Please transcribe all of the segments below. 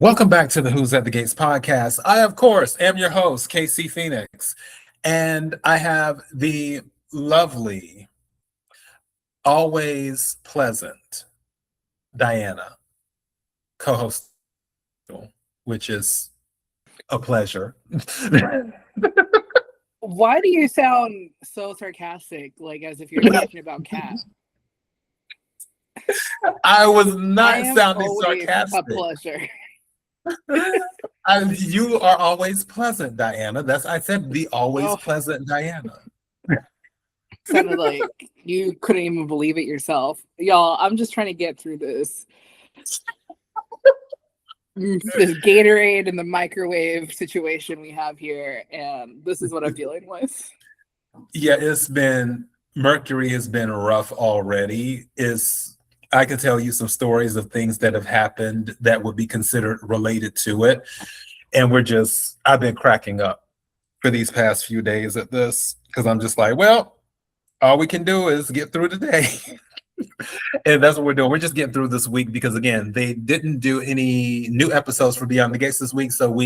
Welcome back to the Who's at the Gates podcast. I, of course, am your host, KC Phoenix, and I have the lovely, always pleasant Diana, co-host, which is a pleasure. Why do you sound so sarcastic, like as if you're talking about Kat? I was not I am sounding always sarcastic. a pleasure. You are always pleasant, Diana. I said the always Oh. pleasant Diana. Sounded like you couldn't even believe it yourself. Y'all, I'm just trying to get through this. This Gatorade and the microwave situation we have here, and this is what I'm dealing with. Yeah, Mercury has been rough already. I can tell you some stories of things that have happened that would be considered related to it. And I've been cracking up for these past few days at this, because I'm just like, well, all we can do is get through today. And that's what we're doing. We're just getting through this week because, again, they didn't do any new episodes for Beyond the Gates this week. So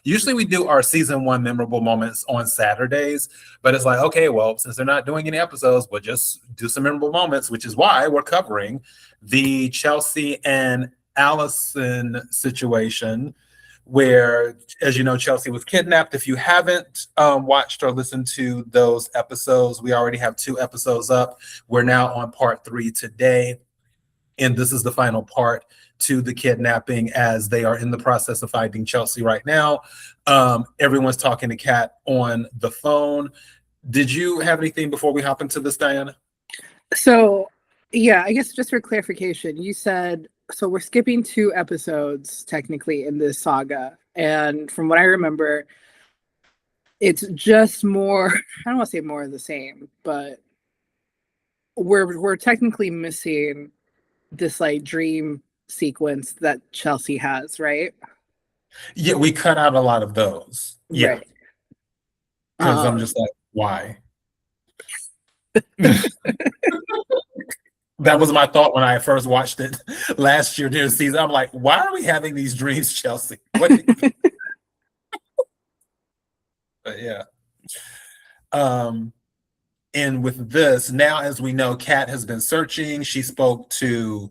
usually we do our season 1 memorable moments on Saturdays, but it's like, okay, well, since they're not doing any episodes, we'll just do some memorable moments, which is why we're covering the Chelsea and Allison situation, where, as you know, Chelsea was kidnapped. If you haven't watched or listened to those episodes, we already have 2 episodes up. We're now on part 3 today, and this is the final part to the kidnapping, as they are in the process of finding Chelsea right now. Everyone's talking to Kat on the phone. Did you have anything before we hop into this, Diana? So, yeah, I guess just for clarification, you said, so we're skipping 2 episodes technically in this saga. And from what I remember, it's just more, I don't want to say more of the same, but we're technically missing this like dream sequence that Chelsea has, right? Yeah, we cut out a lot of those. Yeah. Right. Because I'm just like, why? That was my thought when I first watched it last year during the season. I'm like, why are we having these dreams, Chelsea? But yeah. And with this, now, as we know, Kat has been searching. She spoke to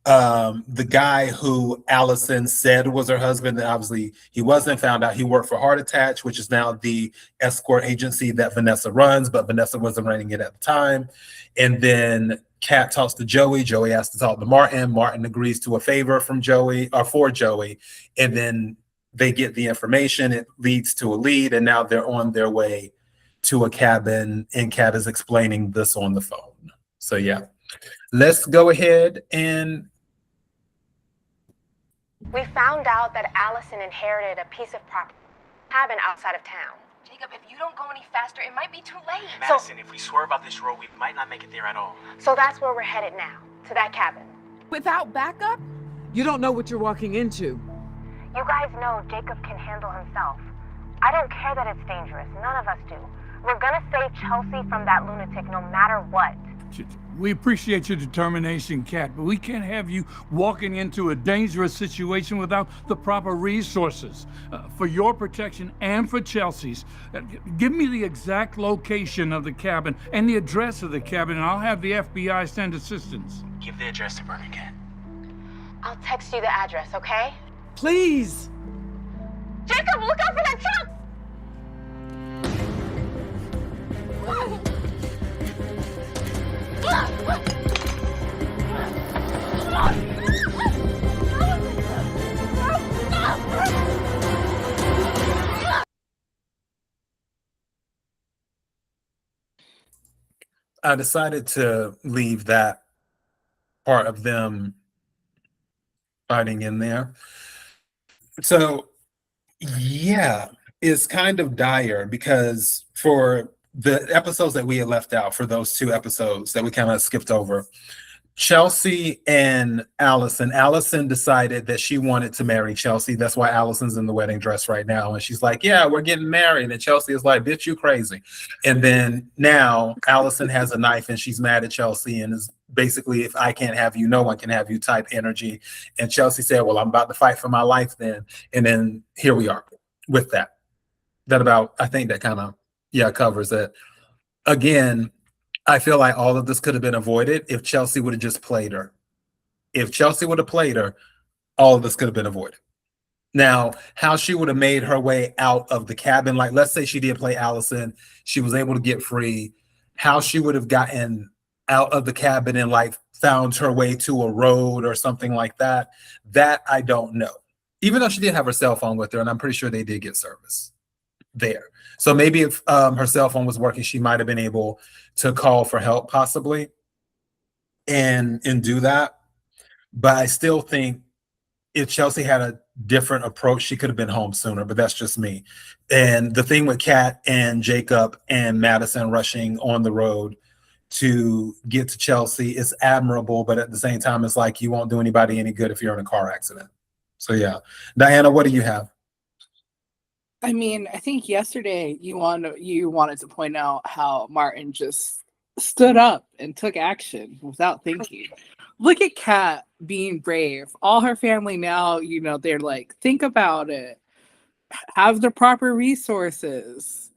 the guy who Allison said was her husband. And obviously, he wasn't. Found out he worked for Heart Attach, which is now the escort agency that Vanessa runs, but Vanessa wasn't running it at the time. And then Kat talks to Joey. Joey asks to talk to Martin. Martin agrees to a favor from Joey, or for Joey. And then they get the information. It leads to a lead, and now they're on their way to a cabin, and Kat is explaining this on the phone. So yeah, let's go ahead and... We found out that Allison inherited a piece of property cabin outside of town. Jacob, if you don't go any faster, it might be too late. Madison, if we swerve off this road, we might not make it there at all. So that's where we're headed now, to that cabin. Without backup? You don't know what you're walking into. You guys know Jacob can handle himself. I don't care that it's dangerous. None of us do. We're gonna save Chelsea from that lunatic no matter what. We appreciate your determination, Kat, but we can't have you walking into a dangerous situation without the proper resources. For your protection and for Chelsea's, give me the exact location of the cabin and the address of the cabin, and I'll have the FBI send assistance. Give the address to Burger Cat. I'll text you the address, okay? Please! Jacob, look out for that truck! I decided to leave that part of them fighting in there. So yeah, it's kind of dire, because for the episodes that we had left out, for those 2 episodes that we kind of skipped over, Chelsea and Allison. Allison decided that she wanted to marry Chelsea. That's why Allison's in the wedding dress right now. And she's like, yeah, we're getting married. And Chelsea is like, bitch, you crazy. And then now Allison has a knife and she's mad at Chelsea and is basically, if I can't have you, no one can have you type energy. And Chelsea said, well, I'm about to fight for my life then. And then here we are with that. I think that kind of, covers it. Again, I feel like all of this could have been avoided if Chelsea would have just played her. If Chelsea would have played her, all of this could have been avoided. Now, how she would have made her way out of the cabin, like let's say she did play Allison, she was able to get free, how she would have gotten out of the cabin and like found her way to a road or something like that, that I don't know. Even though she did have her cell phone with her, and I'm pretty sure they did get service there. So maybe if her cell phone was working, she might have been able to call for help possibly and do that. But I still think if Chelsea had a different approach, she could have been home sooner, but that's just me. And the thing with Kat and Jacob and Madison rushing on the road to get to Chelsea is admirable, but at the same time, it's like you won't do anybody any good if you're in a car accident. So yeah. Diana, what do you have? I mean, I think yesterday you wanted to point out how Martin just stood up and took action without thinking. Look at Kat being brave. All her family now, they're like, think about it. Have the proper resources.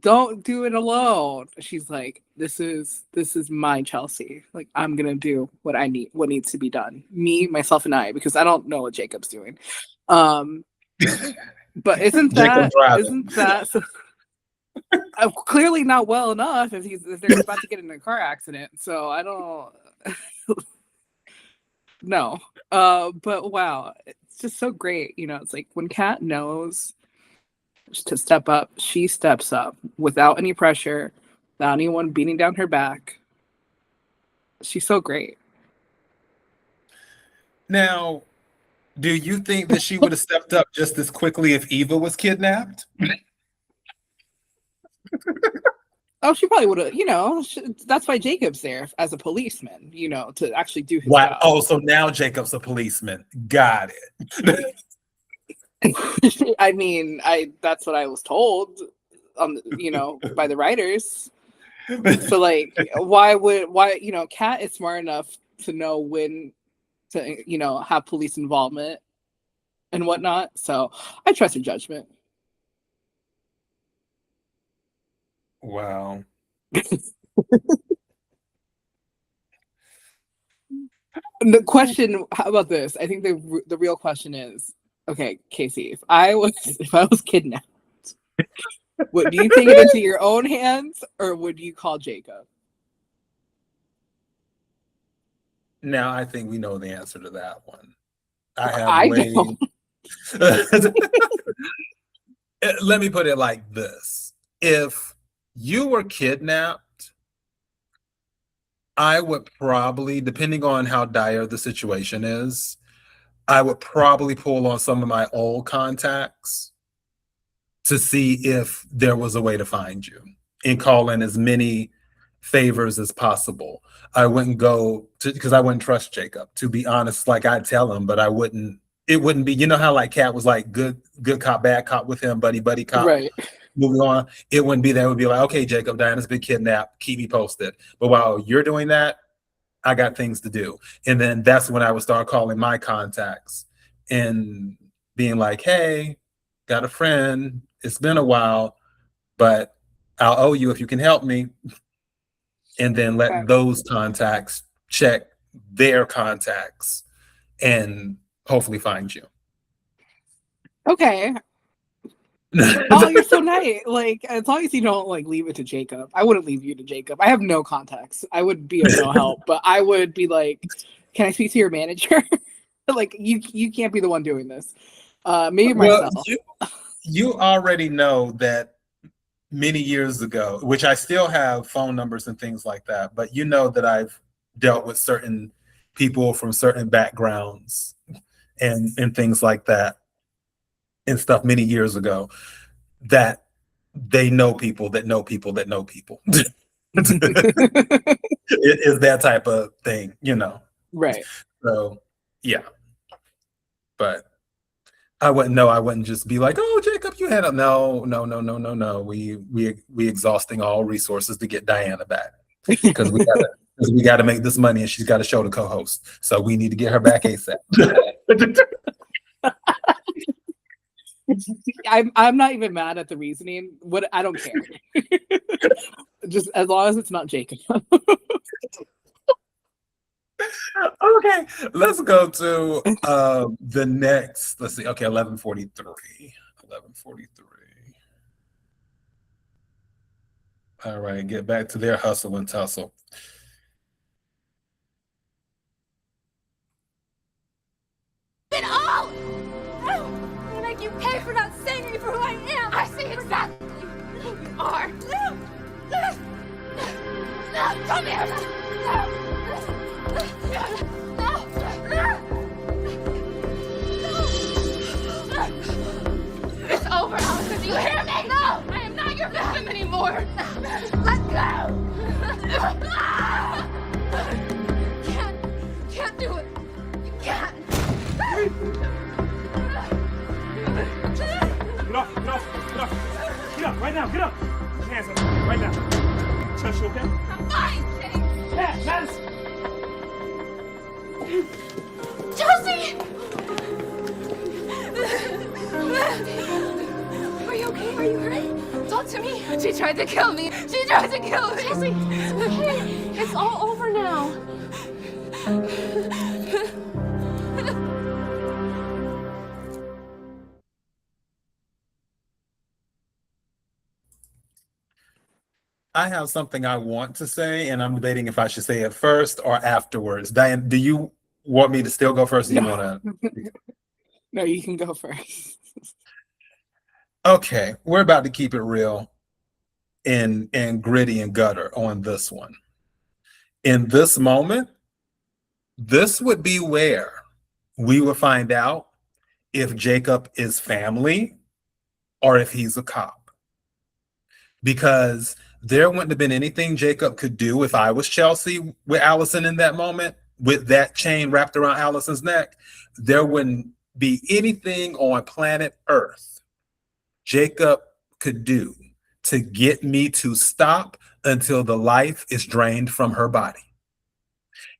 Don't do it alone. She's like, this is my Chelsea. Like, I'm gonna do what needs to be done. Me, myself, and I, because I don't know what Jacob's doing. But isn't that clearly not well enough if they're about to get in a car accident? So I don't know. But wow, it's just so great. It's like when Kat knows to step up, she steps up without any pressure, without anyone beating down her back. She's so great. Now, do you think that she would have stepped up just as quickly if Eva was kidnapped? Oh, she probably would have, that's why Jacob's there as a policeman, to actually do his job. Oh, so now Jacob's a policeman. Got it. I mean, that's what I was told by the writers. So like, why, Kat is smart enough to know when to, have police involvement and whatnot. So I trust her judgment. Wow. The question, how about this? I think the real question is, okay, Casey, if I was kidnapped, do you take it into your own hands or would you call Jacob? Now I think we know the answer to that one. Don't. Let me put it like this. If you were kidnapped, I would probably, depending on how dire the situation is, I would probably pull on some of my old contacts to see if there was a way to find you and call in as many favors as possible. I wouldn't go to, because I wouldn't trust Jacob, to be honest. Like, I'd tell him, but it wouldn't be, how like Kat was like good cop, bad cop with him, buddy cop. Right. Moving on. It wouldn't be that. It would be like, okay, Jacob, Diana's been kidnapped. Keep me posted. But while you're doing that, I got things to do. And then that's when I would start calling my contacts and being like, hey, got a friend. It's been a while, but I'll owe you if you can help me. And then let those contacts check their contacts and hopefully find you. Okay. Oh, you're so nice. Like, as long as you don't like leave it to Jacob. I wouldn't leave you to Jacob. I have no contacts. I would be of no help, but I would be like, can I speak to your manager? Like, you can't be the one doing this. Maybe myself. You already know that many years ago, which I still have phone numbers and things like that, but you know that I've dealt with certain people from certain backgrounds and things like that and stuff many years ago, that they know people that know people that know people. It is that type of thing, Right. So, yeah. But I wouldn't just be like, "Oh, Jacob, you had a..." No, no, no, no, no, no. We exhausting all resources to get Diana back because we gotta make this money and she's got a show to co-host. So we need to get her back ASAP. I'm not even mad at the reasoning. I don't care. Just as long as it's not Jacob. Okay, let's go to the next. Let's see. Okay, 11:43. 11:43. All right, get back to their hustle and tussle. It all! I make you pay for not seeing me for who I am! I see exactly who you are! Come here! It's over, Allison. Do you hear me? No! I am not your victim anymore! Let go! Can't do it! You can't! Get off, get off, get off. Get up, right now, get up. Put your hands up, right now. Chelsea, you okay? I'm fine, James! Yeah, Madison. Chelsea! Are you okay? Are you hurt? Talk to me. She tried to kill me. She tried to kill me. Chelsea, hey, it's all over now. I have something I want to say, and I'm debating if I should say it first or afterwards. Diane, do you want me to still go first? Or you want to? No, you can go first. Okay, we're about to keep it real and gritty and gutter on this one. In this moment, this would be where we would find out if Jacob is family or if he's a cop. Because there wouldn't have been anything Jacob could do if I was Chelsea with Allison in that moment, with that chain wrapped around Allison's neck. There wouldn't be anything on planet Earth Jacob could do to get me to stop until the life is drained from her body.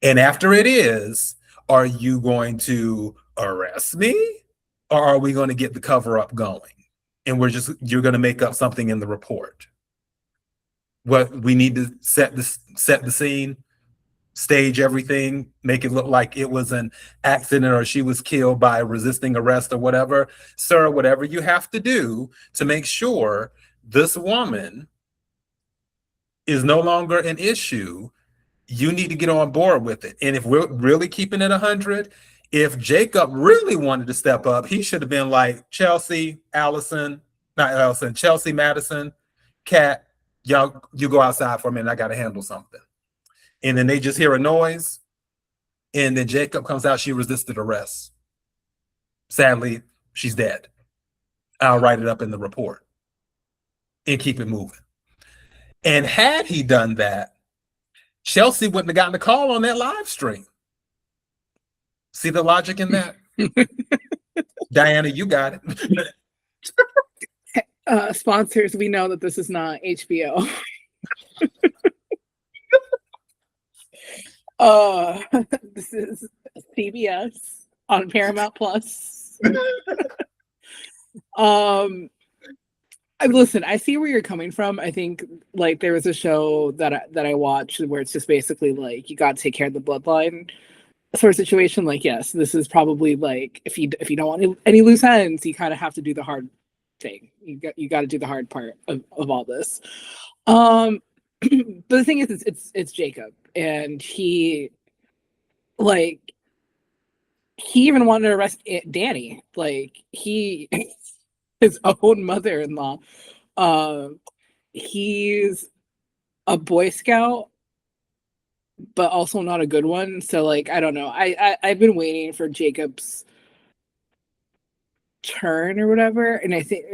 And after it is, are you going to arrest me or are we going to get the cover up going? And you're going to make up something in the report. What we need to set the scene, stage everything, make it look like it was an accident or she was killed by resisting arrest or whatever. Sir, whatever you have to do to make sure this woman is no longer an issue, you need to get on board with it. And if we're really keeping it 100, if Jacob really wanted to step up, he should have been like, Chelsea, Allison, not Allison, Chelsea, Madison, Kat, y'all, you go outside for a minute. I got to handle something. And then they just hear a noise. And then Jacob comes out. She resisted arrest. Sadly, she's dead. I'll write it up in the report and keep it moving. And had he done that, Chelsea wouldn't have gotten a call on that live stream. See the logic in that? Diana, you got it. Sponsors, we know that this is not HBO. This is CBS on Paramount Plus. Listen, I see where you're coming from. I think like there was a show that I watched where it's just basically like you got to take care of the bloodline sort of situation. Like, yes, this is probably like if you don't want any loose ends, you kind of have to do the hard thing. You got to do the hard part of all this. But the thing is, it's Jacob, and he even wanted to arrest Danny. Like his own mother-in-law. He's a Boy Scout, but also not a good one. So like, I don't know. I've been waiting for Jacob's turn or whatever, and I think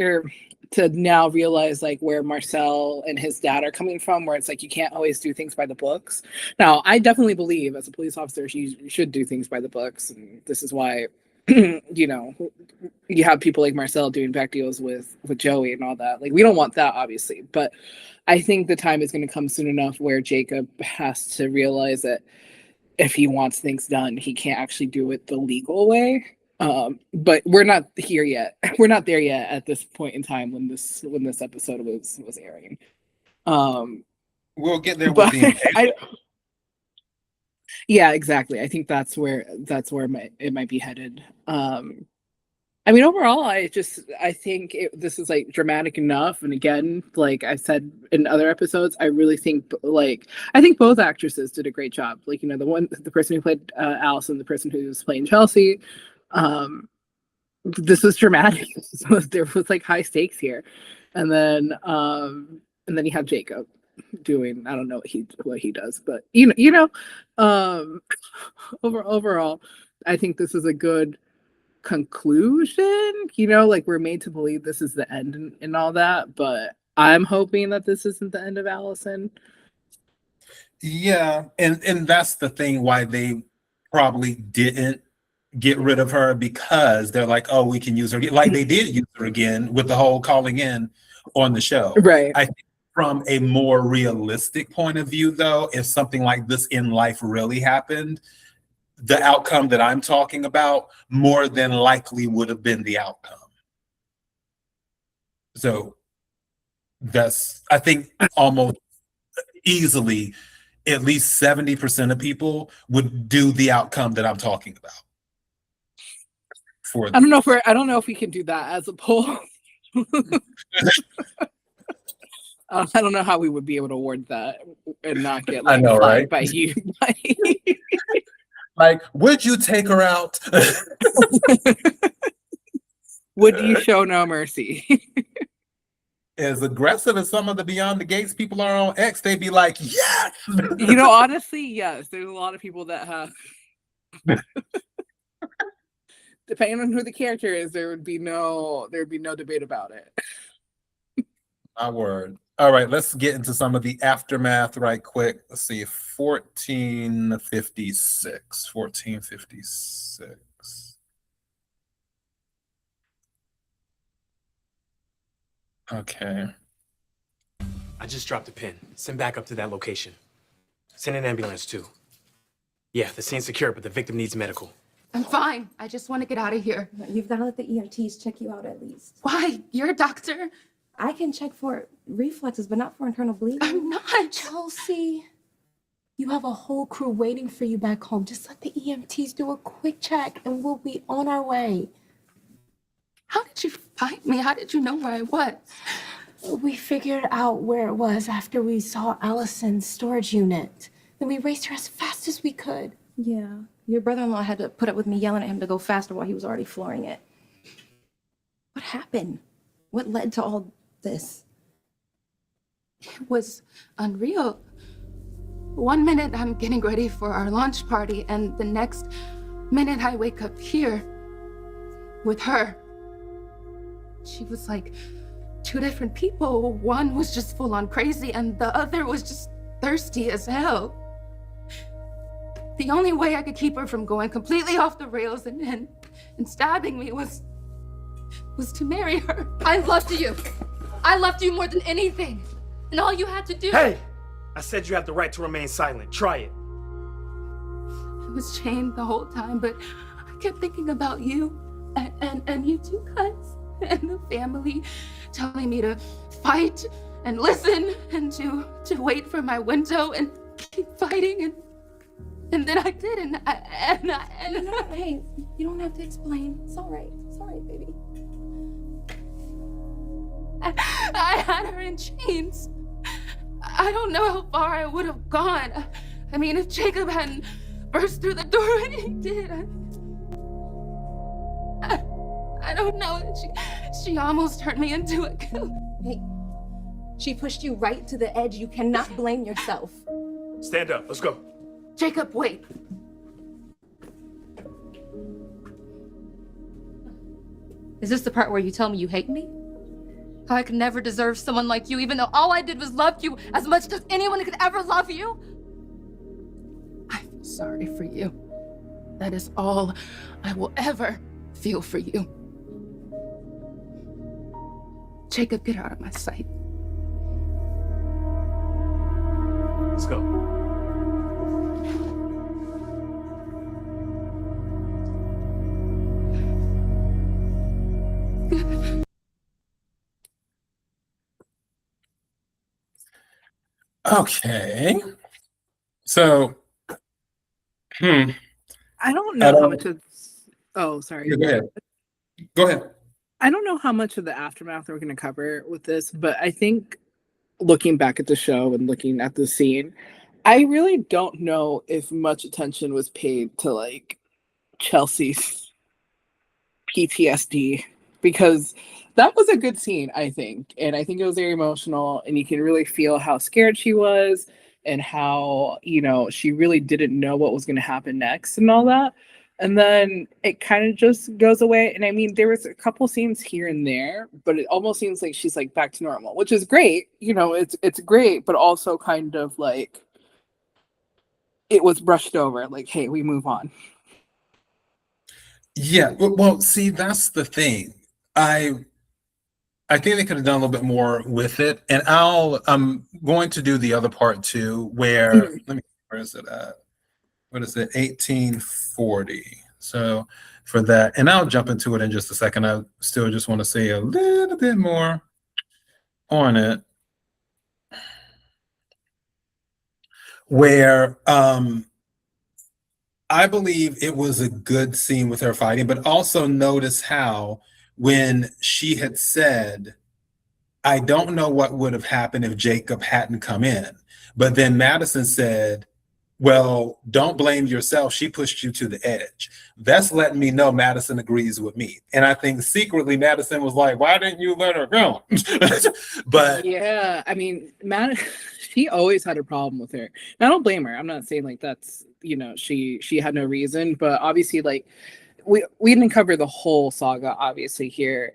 to now realize like where Marcel and his dad are coming from, where it's like you can't always do things by the books. Now, I definitely believe as a police officer you should do things by the books, and this is why you know, you have people like Marcel doing back deals with Joey and all that. Like, we don't want that, obviously, but I think the time is going to come soon enough where Jacob has to realize that if he wants things done, he can't actually do it the legal way. But we're not here yet. We're not there yet at this point in time when this episode was airing. We'll get there with the yeah, exactly. I think that's where it might be headed. I mean, overall, I think this is like dramatic enough. And again, like I said in other episodes, I really think I think both actresses did a great job. Like, you know, the person who played Allison, the person who was playing Chelsea. This was dramatic. There was like high stakes here, and then you have Jacob doing, I don't know what he does, but overall, I think this is a good conclusion. You know, like we're made to believe this is the end and all that, but I'm hoping that this isn't the end of Allison. Yeah, and that's the thing why they probably didn't get rid of her, because they're like, oh, we can use her, like they did use her again with the whole calling in on the show. Right. I think from a more realistic point of view, though, if something like this in life really happened, the outcome that I'm talking about more than likely would have been the outcome. So that's, I think, almost easily at least 70% of people would do the outcome that I'm talking about. I don't know if we can do that as a poll. I don't know how we would be able to award that and not get like fined right? by you. Like, would you take her out? Would you show no mercy? As aggressive as some of the Beyond the Gates people are on X, they'd be like, yes! You know, honestly, yes. There's a lot of people that have. Depending on who the character is, there would be no debate about it. My word. All right, let's get into some of the aftermath right quick. Let's see, 1456. Okay. I just dropped a pin. Send back up to that location. Send an ambulance too. Yeah, the scene's secure, but the victim needs medical. I'm fine. I just want to get out of here. You've got to let the EMTs check you out at least. Why? You're a doctor. I can check for reflexes, but not for internal bleeding. I'm not. Chelsea, you have a whole crew waiting for you back home. Just let the EMTs do a quick check and we'll be on our way. How did you find me? How did you know where I was? We figured out where it was after we saw Allison's storage unit. Then we raced her as fast as we could. Yeah, your brother-in-law had to put up with me yelling at him to go faster while he was already flooring it. What happened? What led to all this? It was unreal. One minute I'm getting ready for our launch party, and the next minute I wake up here with her. She was like two different people. One was just full on crazy, and the other was just thirsty as hell. The only way I could keep her from going completely off the rails and stabbing me was to marry her. I loved you. I loved you more than anything. And all you had to do— Hey! I said you have the right to remain silent. Try it. I was chained the whole time, but I kept thinking about you and you two guys and the family telling me to fight and listen and to wait for my window and keep fighting, and then I did, and Hey, you don't have to explain. It's all right. It's all right, baby. I had her in chains. I don't know how far I would have gone. I mean, if Jacob hadn't burst through the door when he did, I don't know. She almost turned me into a killer. Hey, she pushed you right to the edge. You cannot blame yourself. Stand up. Let's go. Jacob, wait. Is this the part where you tell me you hate me? How I could never deserve someone like you, even though all I did was love you as much as anyone could ever love you? I feel sorry for you. That is all I will ever feel for you. Jacob, get out of my sight. Let's go. Okay. So, I don't know how much of. Oh, sorry. Yeah, go ahead. Go ahead. I don't know how much of the aftermath we're going to cover with this, but I think looking back at the show and looking at the scene, I really don't know if much attention was paid to like Chelsea's PTSD, because that was a good scene, I think. And I think it was very emotional, and you can really feel how scared she was and how, you know, she really didn't know what was going to happen next and all that. And then it kind of just goes away. And I mean, there was a couple scenes here and there, but it almost seems like she's like back to normal, which is great. You know, it's great, but also kind of like it was brushed over. Like, hey, we move on. Yeah, well, see, that's the thing. I think they could have done a little bit more with it, and I'm going to do the other part too, where where is it at? What is it? 1840. So for that, and I'll jump into it in just a second. I still just want to say a little bit more on it, where I believe it was a good scene with her fighting, but also notice how when she had said, I don't know what would have happened if Jacob hadn't come in. But then Madison said, well, don't blame yourself. She pushed you to the edge. That's letting me know Madison agrees with me. And I think secretly Madison was like, why didn't you let her go? But yeah, I mean, she always had a problem with her. And I don't blame her. I'm not saying like that's, you know, she had no reason, but obviously like we didn't cover the whole saga obviously here,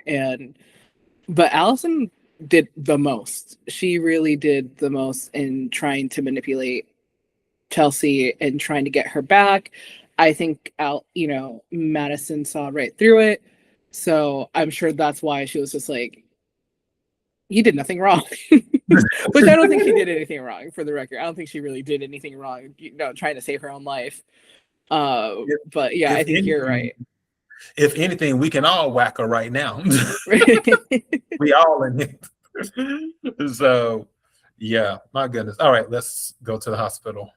but Allison did the most. She really did the most in trying to manipulate Chelsea and trying to get her back. I think Madison saw right through it. So I'm sure that's why she was just like, you did nothing wrong. Which I don't think she did anything wrong, for the record. I don't think she really did anything wrong, trying to save her own life. But yeah, I think you're right. If anything, we can all whack her right now. We all in it. So yeah, my goodness. All right, let's go to the hospital.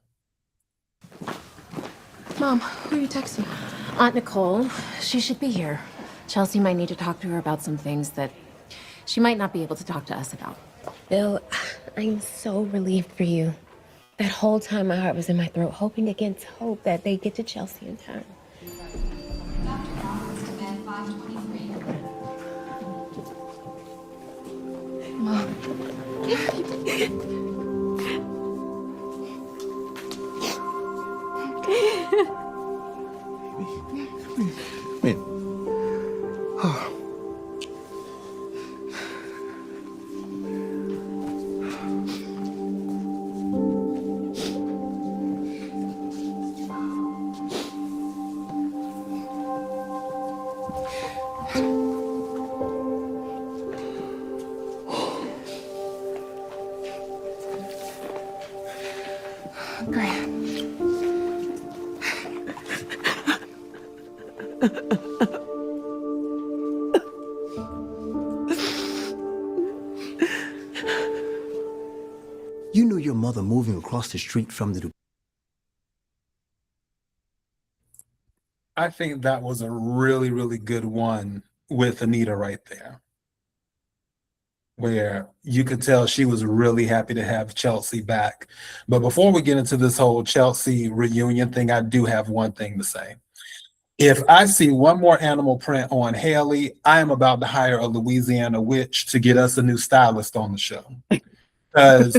Mom, who are you texting? Aunt Nicole. She should be here. Chelsea might need to talk to her about some things that she might not be able to talk to us about. Bill, I'm so relieved for you. That whole time my heart was in my throat, hoping against hope that they get to Chelsea in time. Mom. Wait. Oh. You knew your mother moving across the street from the... I think that was a really, really good one with Anita right there, where you could tell she was really happy to have Chelsea back. But before we get into this whole Chelsea reunion thing, I do have one thing to say. If I see one more animal print on Haley, I am about to hire a Louisiana witch to get us a new stylist on the show. Because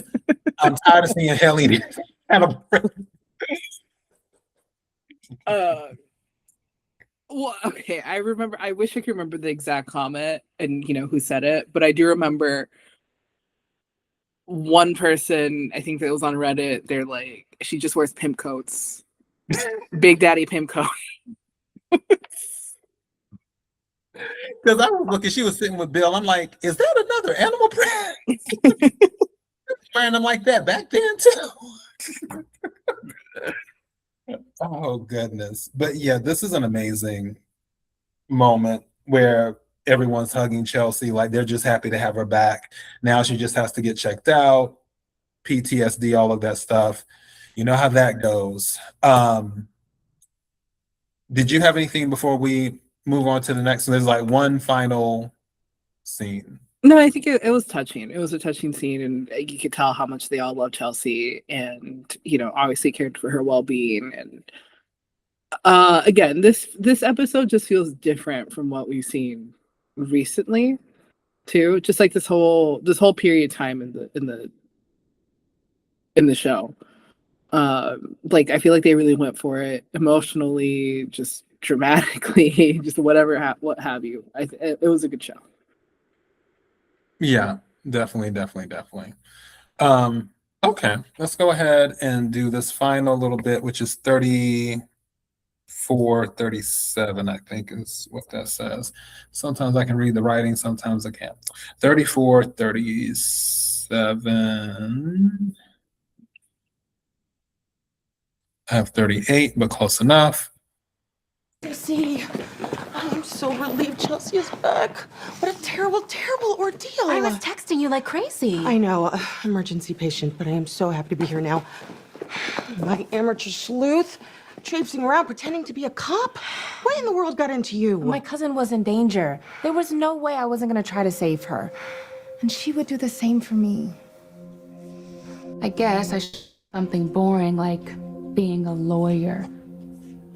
I'm tired of seeing Haley animal print. Well, okay, I remember. I wish I could remember the exact comment and who said it, but I do remember one person. I think that was on Reddit. They're like, she just wears pimp coats, Big Daddy pimp coat. Because I was looking, she was sitting with Bill. I'm like, is that another animal print? Wearing them like that back then too. Oh goodness. But yeah, this is an amazing moment where everyone's hugging Chelsea, like they're just happy to have her back. Now she just has to get checked out, PTSD, all of that stuff. You know how that goes. Did you have anything before we move on to the next one? There's like one final scene. No, I think it was touching. It was a touching scene, and you could tell how much they all love Chelsea, and obviously cared for her well-being. And again, this episode just feels different from what we've seen recently, too. Just like this whole period of time in the show. Like I feel like they really went for it emotionally, just dramatically, just whatever, what have you. It was a good show. Yeah, definitely. Okay, let's go ahead and do this final little bit, which is 34:37, I think is what that says. Sometimes I can read the writing, sometimes I can't. 34:37. I have 38, but close enough. See, I am so relieved Chelsea is back. What a terrible, terrible ordeal. I was texting you like crazy. I know, emergency patient, but I am so happy to be here now. My amateur sleuth, traipsing around pretending to be a cop. What in the world got into you? My cousin was in danger. There was no way I wasn't gonna try to save her. And she would do the same for me. I guess I should something boring like being a lawyer.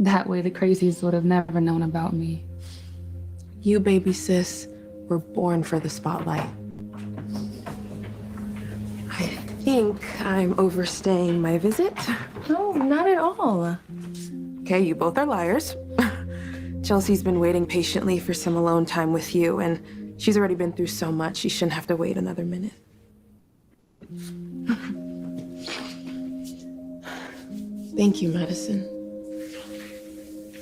That way the crazies would have never known about me. You, baby sis, were born for the spotlight. I think I'm overstaying my visit. No, not at all. Okay, you both are liars. Chelsea's been waiting patiently for some alone time with you, and she's already been through so much, she shouldn't have to wait another minute. Thank you, Madison.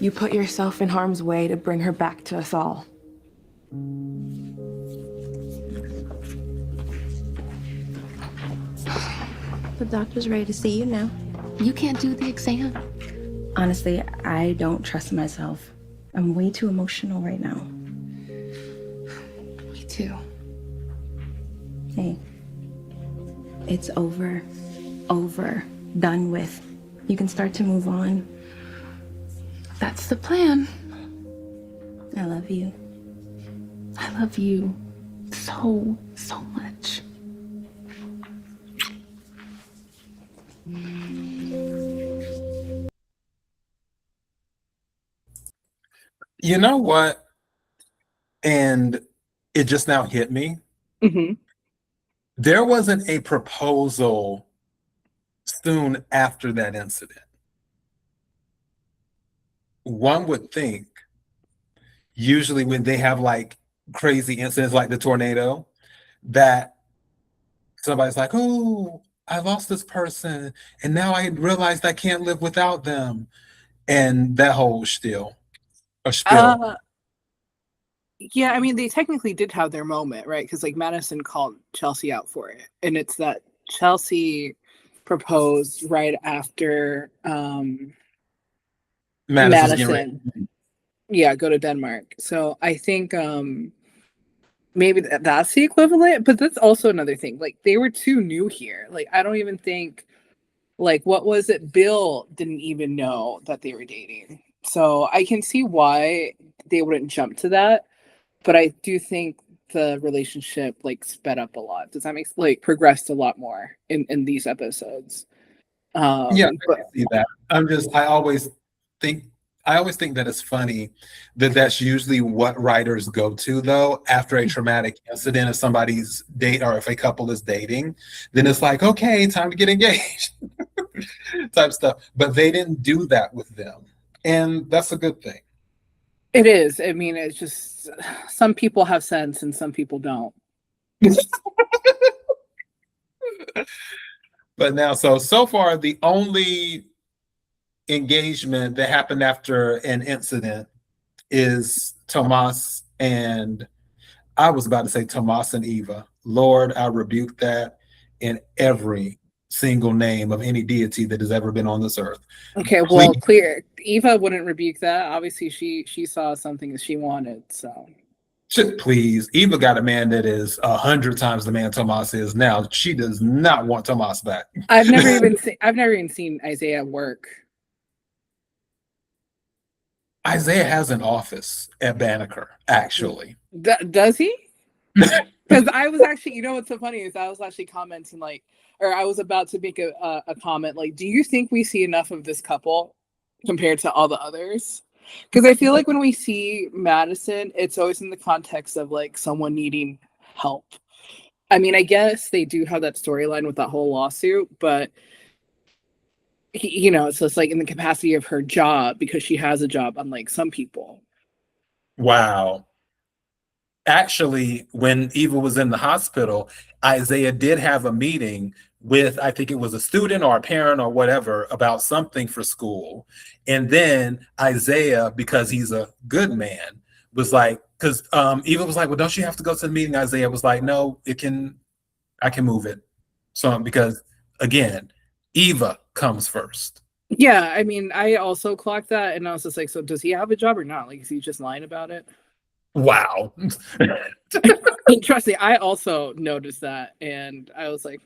You put yourself in harm's way to bring her back to us all. The doctor's ready to see you now. You can't do the exam. Honestly, I don't trust myself. I'm way too emotional right now. Me too. Hey, it's over, done with. You can start to move on. That's the plan. I love you. I love you so, so much. You know what? And it just now hit me. Mm-hmm. There wasn't a proposal soon after that incident. One would think, usually when they have like crazy incidents like the tornado, that somebody's like, oh, I lost this person, and now I realized I can't live without them. And that whole spiel. Yeah, I mean, they technically did have their moment, right? Because like Madison called Chelsea out for it, and it's that Chelsea proposed right after Madison. Yeah, go to Denmark. So I think maybe that's the equivalent, but that's also another thing. Like they were too new here. Like I don't even think, like, what was it? Bill didn't even know that they were dating. So I can see why they wouldn't jump to that. But I do think the relationship like sped up a lot. Does that make like progressed a lot more in these episodes? Yeah, I can see that. I always think that it's funny that that's usually what writers go to, though, after a traumatic incident. If somebody's date or if a couple is dating, then it's like, okay, time to get engaged type stuff. But they didn't do that with them. And that's a good thing. It is. I mean, it's just some people have sense and some people don't. But now, so far, the only engagement that happened after an incident is Tomas and I was about to say Tomas and Eva. Lord, I rebuke that in every single name of any deity that has ever been on this earth. Okay, well, clear. Eva wouldn't rebuke that. Obviously, she saw something that she wanted. So, please, Eva got a man that is 100 times the man Tomas is now. She does not want Tomas back. I've never even seen Isaiah work. Isaiah has an office at Banneker, actually. Does he? Because I was actually, you know what's so funny is I was actually commenting like, or I was about to make a comment like, do you think we see enough of this couple compared to all the others? Because I feel like when we see Madison, it's always in the context of like someone needing help. I mean, I guess they do have that storyline with that whole lawsuit, but you know, it's just like in the capacity of her job because she has a job, unlike some people. Wow. Actually, when Eva was in the hospital, Isaiah did have a meeting with, I think it was a student or a parent or whatever, about something for school. And then Isaiah, because he's a good man, was like, because Eva was like, well, don't you have to go to the meeting? Isaiah was like, no, I can move it. So, because again, Eva comes first. Yeah, I mean, I also clocked that, and I was just like, so does he have a job or not? Like, is he just lying about it? Wow. Trust me, I also noticed that, and I was like,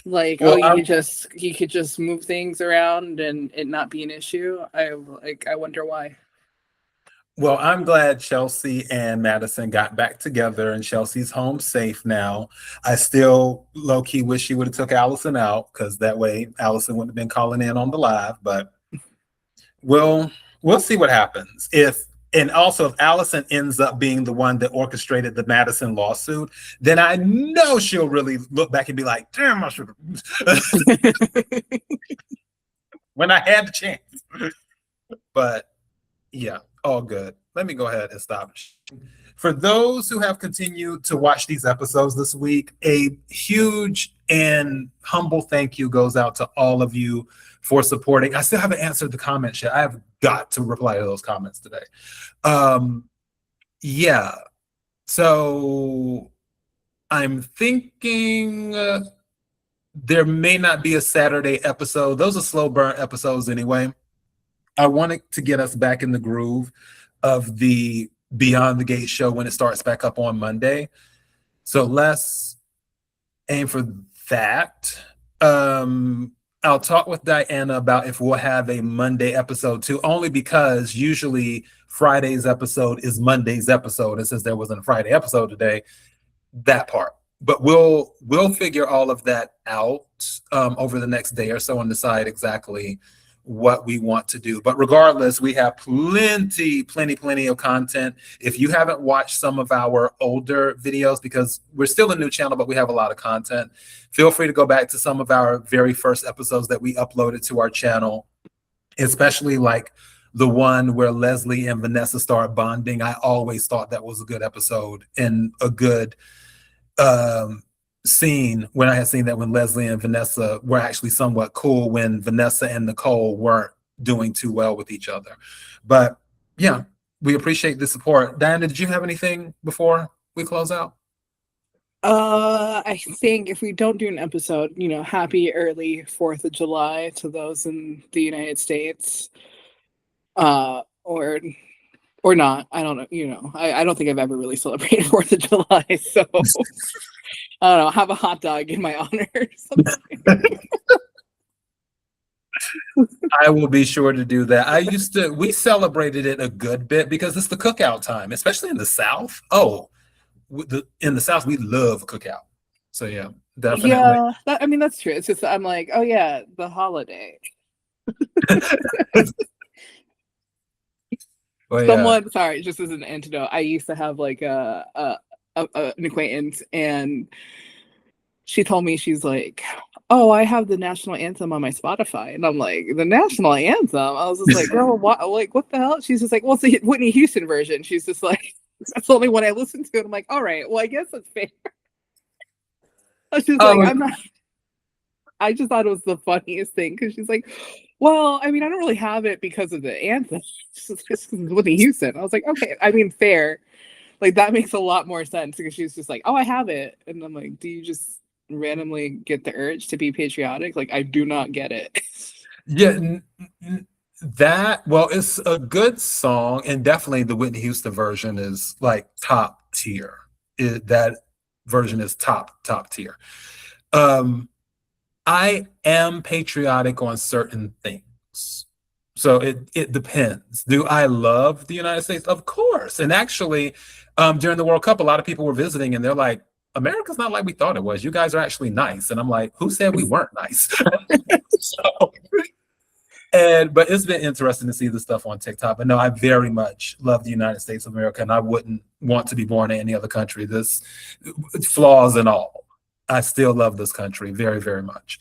like, well, oh, he could just move things around and it not be an issue. I wonder why. Well, I'm glad Chelsea and Madison got back together and Chelsea's home safe now. I still low-key wish she would have took Allison out because that way Allison wouldn't have been calling in on the live, but we'll see what happens. And also, if Allison ends up being the one that orchestrated the Madison lawsuit, then I know she'll really look back and be like, damn, I should have. When I had the chance. But yeah, all good. Let me go ahead and stop. For those who have continued to watch these episodes this week, a huge and humble thank you goes out to all of you for supporting. I still haven't answered the comments yet. I have got to reply to those comments today. Yeah. So I'm thinking there may not be a Saturday episode. Those are slow burn episodes anyway. I wanted to get us back in the groove of the Beyond the Gate show when it starts back up on Monday. So let's aim for that. I'll talk with Diana about if we'll have a Monday episode too, only because usually Friday's episode is Monday's episode. And since there wasn't a Friday episode today, that part. But we'll figure all of that out over the next day or so and decide exactly what we want to do. But regardless, we have plenty of content. If you haven't watched some of our older videos, because we're still a new channel, but we have a lot of content, feel free to go back to some of our very first episodes that we uploaded to our channel, especially like the one where Leslie and Vanessa start bonding. I always thought that was a good episode and a good scene when I had seen that when Leslie and Vanessa were actually somewhat cool when Vanessa and Nicole weren't doing too well with each other. But yeah, we appreciate the support. Diana, did you have anything before we close out? I think if we don't do an episode, you know, happy early 4th of July to those in the United States. Or not. I don't know, you know. I don't think I've ever really celebrated 4th of July, so I don't know, have a hot dog in my honor or something. I will be sure to do that. We celebrated it a good bit because it's the cookout time, especially in the South. Oh, in the South, we love cookout. So yeah, definitely. Yeah, I mean, that's true. It's just, I'm like, oh yeah, the holiday. Well, Someone, sorry, just as an antidote, I used to have like an acquaintance, and she told me, she's like, oh, I have the national anthem on my Spotify. And I'm like, the national anthem? I was just like, girl, what the hell? She's just like, well, it's the Whitney Houston version. She's just like, that's the only one I listen to. And I'm like, all right, well, I guess that's fair. I was just like, I'm not. I just thought it was the funniest thing because she's like, well, I mean, I don't really have it because of the anthem. It's just because it's Whitney Houston. I was like, okay, I mean, fair. Like, that makes a lot more sense because she's just like, oh, I have it. And I'm like, do you just randomly get the urge to be patriotic? Like, I do not get it. Yeah, well, it's a good song, and definitely the Whitney Houston version is like top tier. That version is top tier. I am patriotic on certain things. So it depends. Do I love the United States? Of course. And actually, during the World Cup, a lot of people were visiting and they're like, America's not like we thought it was. You guys are actually nice. And I'm like, who said we weren't nice? But it's been interesting to see the stuff on TikTok. But no, I very much love the United States of America, and I wouldn't want to be born in any other country. This flaws and all. I still love this country very, very much.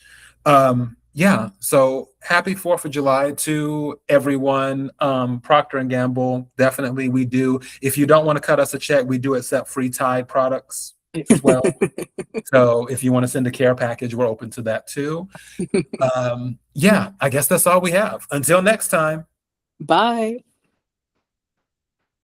Yeah, so happy 4th of July to everyone. Procter & Gamble, definitely we do. If you don't want to cut us a check, we do accept free Tide products as well. So if you want to send a care package, we're open to that too. Yeah, I guess that's all we have. Until next time. Bye.